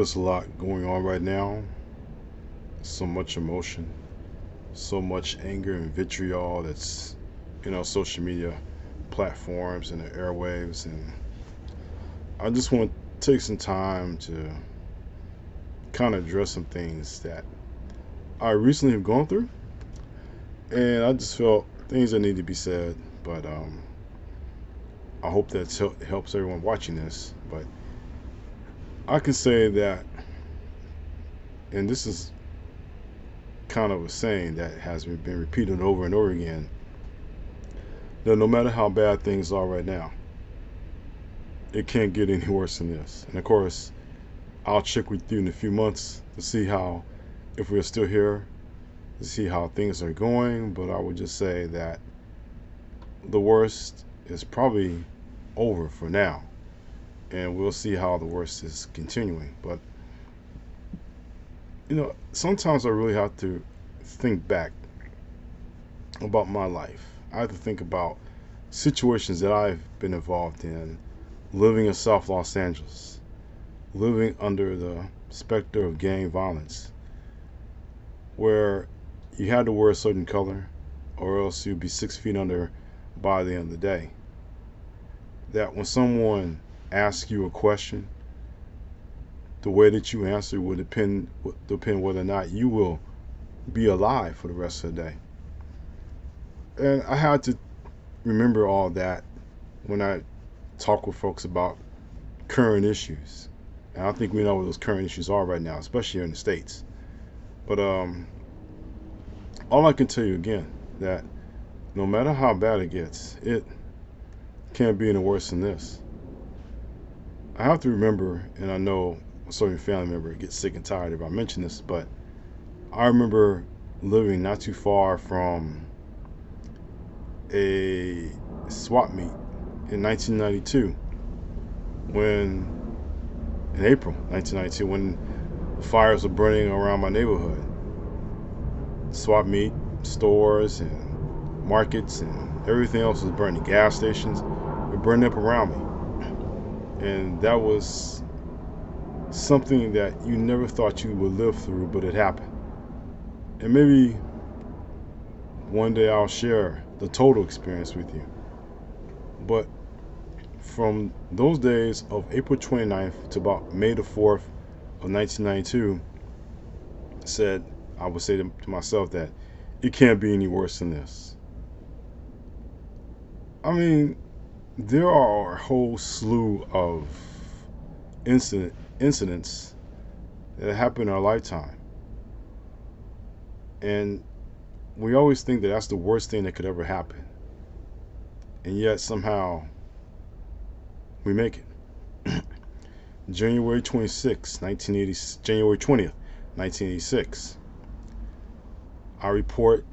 There's a lot going on right now. So much emotion, so much anger and vitriol that's, social media platforms and the airwaves. And I just want to take some time to kind of address some things that I recently have gone through. And I just felt things that need to be said. But I hope that helps everyone watching this. But I can say that, and this is kind of a saying that has been repeated over and over again, that no matter how bad things are right now, it can't get any worse than this. And of course, I'll check with you in a few months to see how, if we're still here, to see how things are going. But I would just say that the worst is probably over for now. And we'll see how the worst is continuing. But, sometimes I really have to think back about my life. I have to think about situations that I've been involved in living in South Los Angeles, living under the specter of gang violence, where you had to wear a certain color or else you'd be 6 feet under by the end of the day. That when someone asks you a question, the way that you answer would depend whether or not you will be alive for the rest of the day. And I had to remember all that when I talk with folks about current issues. And I think we know what those current issues are right now, especially here in the States. But all I can tell you again, that no matter how bad it gets, it can't be any worse than this. I have to remember, and I know a certain family member gets sick and tired if I mention this, but I remember living not too far from a swap meet in 1992 in April 1992, when the fires were burning around my neighborhood. Swap meet, stores, and markets, and everything else was burning. Gas stations were burning up around me. And that was something that you never thought you would live through, but it happened. And maybe one day I'll share the total experience with you. But from those days of April 29th to about May the 4th of 1992, I would say to myself that it can't be any worse than this. I mean, there are a whole slew of incidents that happen in our lifetime. And we always think that that's the worst thing that could ever happen. And yet somehow we make it. January 26, 1980, January 20th, 1986. I report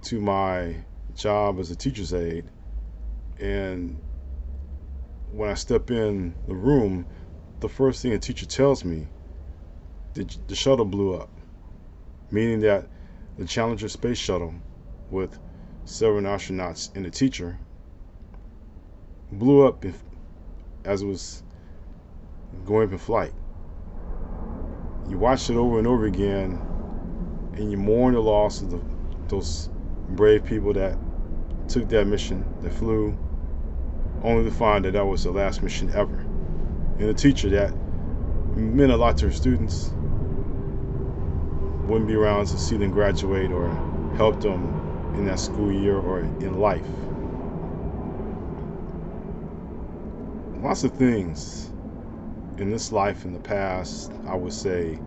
to my job as a teacher's aide, and when I step in the room, the first thing the teacher tells me, the shuttle blew up, meaning that the Challenger space shuttle with several astronauts and a teacher blew up as it was going up in flight. You watch it over and over again, and you mourn the loss of those brave people that took that mission, that flew, only to find that that was the last mission ever. And a teacher that meant a lot to her students wouldn't be around to see them graduate or help them in that school year or in life. Lots of things in this life in the past, I would say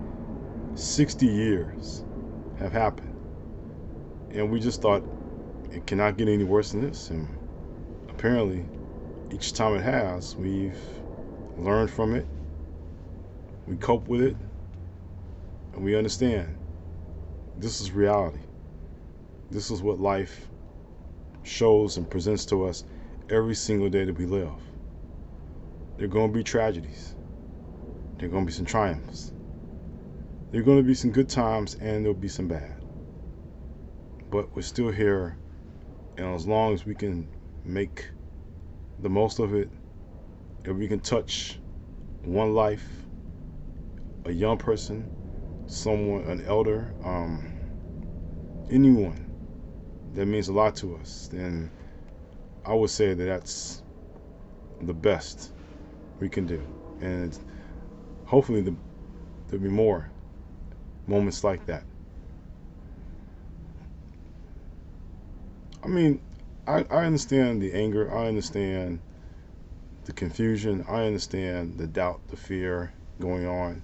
60 years have happened. And we just thought it cannot get any worse than this. And apparently, each time it has, we've learned from it, we cope with it, and we understand this is reality. This is what life shows and presents to us every single day that we live. There are going to be tragedies. There are going to be some triumphs. There are going to be some good times, and there'll be some bad. But we're still here, and as long as we can make the most of it, if we can touch one life a young person, someone, an elder, anyone that means a lot to us, then I would say that that's the best we can do. And hopefully there'll be more moments like that. I mean, I understand the anger. I understand the confusion. I understand the doubt, the fear going on.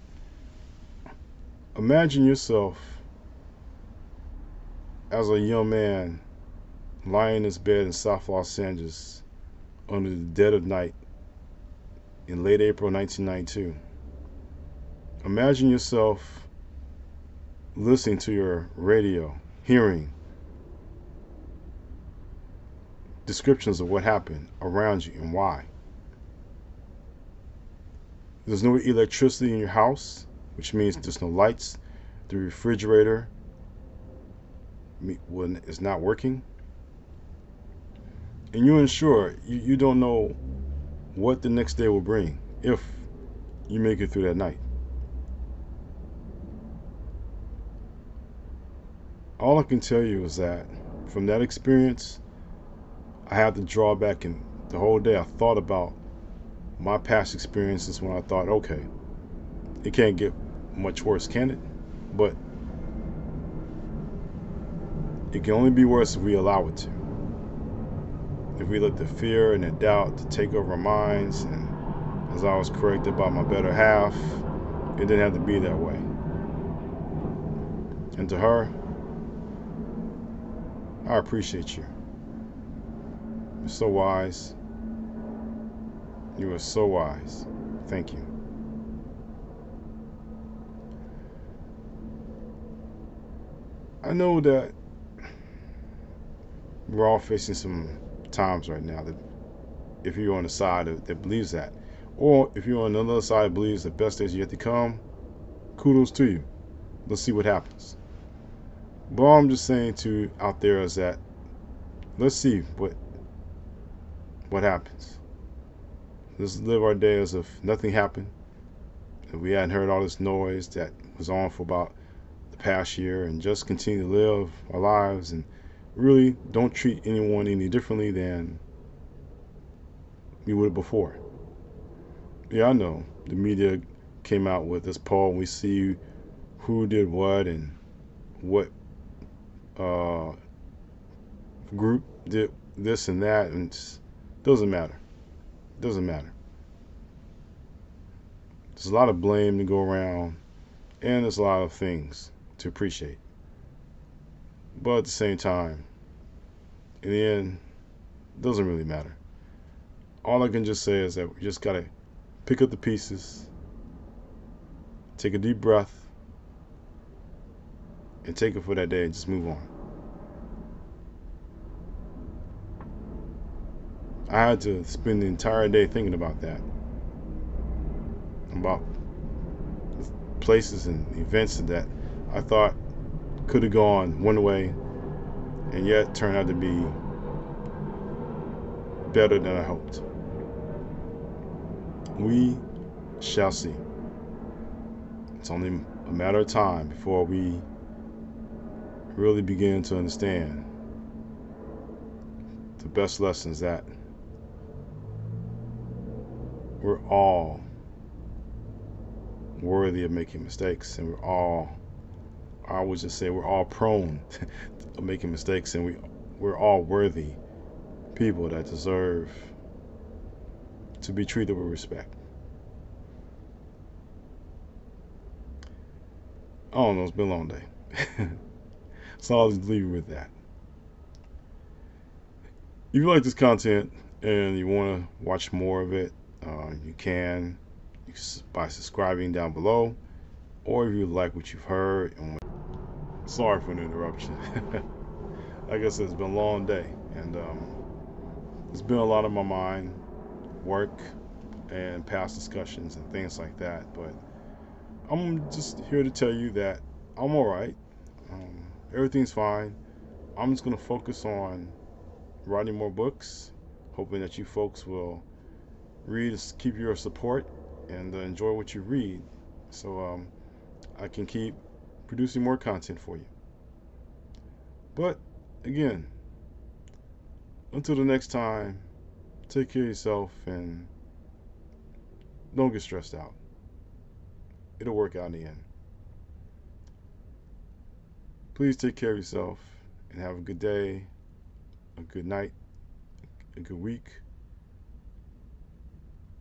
Imagine yourself as a young man lying in his bed in South Los Angeles under the dead of night in late April 1992. Imagine yourself listening to your radio, hearing descriptions of what happened around you and why. There's no electricity in your house, which means there's no lights. The refrigerator is not working. And you're unsure. You don't know what the next day will bring if you make it through that night. All I can tell you is that from that experience, I had to draw back, and the whole day I thought about my past experiences when I thought, okay, it can't get much worse, can it? But it can only be worse if we allow it to. If we let the fear and the doubt to take over our minds, and as I was corrected by my better half, it didn't have to be that way. And to her, I appreciate you. You're so wise. You are so wise. Thank you. I know that we're all facing some times right now that if you're on the side that believes that, or if you're on the other side that believes the best days are yet to come, kudos to you. Let's see what happens. But all I'm just saying to out there is that let's see what happens. Let's live our day as if nothing happened, and we hadn't heard all this noise that was on for about the past year, and just continue to live our lives and really don't treat anyone any differently than we would before. Yeah, I know the media came out with this poll, and we see who did what and what group did this and that, and it doesn't matter. It doesn't matter. There's a lot of blame to go around, and there's a lot of things to appreciate. But at the same time, in the end, it doesn't really matter. All I can just say is that we just gotta pick up the pieces, take a deep breath, and take it for that day and just move on. I had to spend the entire day thinking about that. About places and events that I thought could have gone one way and yet turned out to be better than I hoped. We shall see. It's only a matter of time before we really begin to understand the best lessons that we're all worthy of making mistakes, and I always just say we're all prone of making mistakes, and we're all worthy people that deserve to be treated with respect. I don't know, it's been a long day. So I'll just leave you with that. If you like this content and you want to watch more of it, you can by subscribing down below, or if you like what you've heard. And sorry for the interruption. Like I said, it's been a long day, and it's been a lot on my mind, work and past discussions and things like that. But I'm just here to tell you that I'm all right. Everything's fine. I'm just going to focus on writing more books, hoping that you folks will read, keep your support, and enjoy what you read. So I can keep producing more content for you. But again, until the next time, take care of yourself and don't get stressed out. It'll work out in the end. Please take care of yourself and have a good day, a good night, a good week.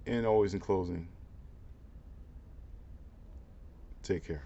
And always in closing, take care.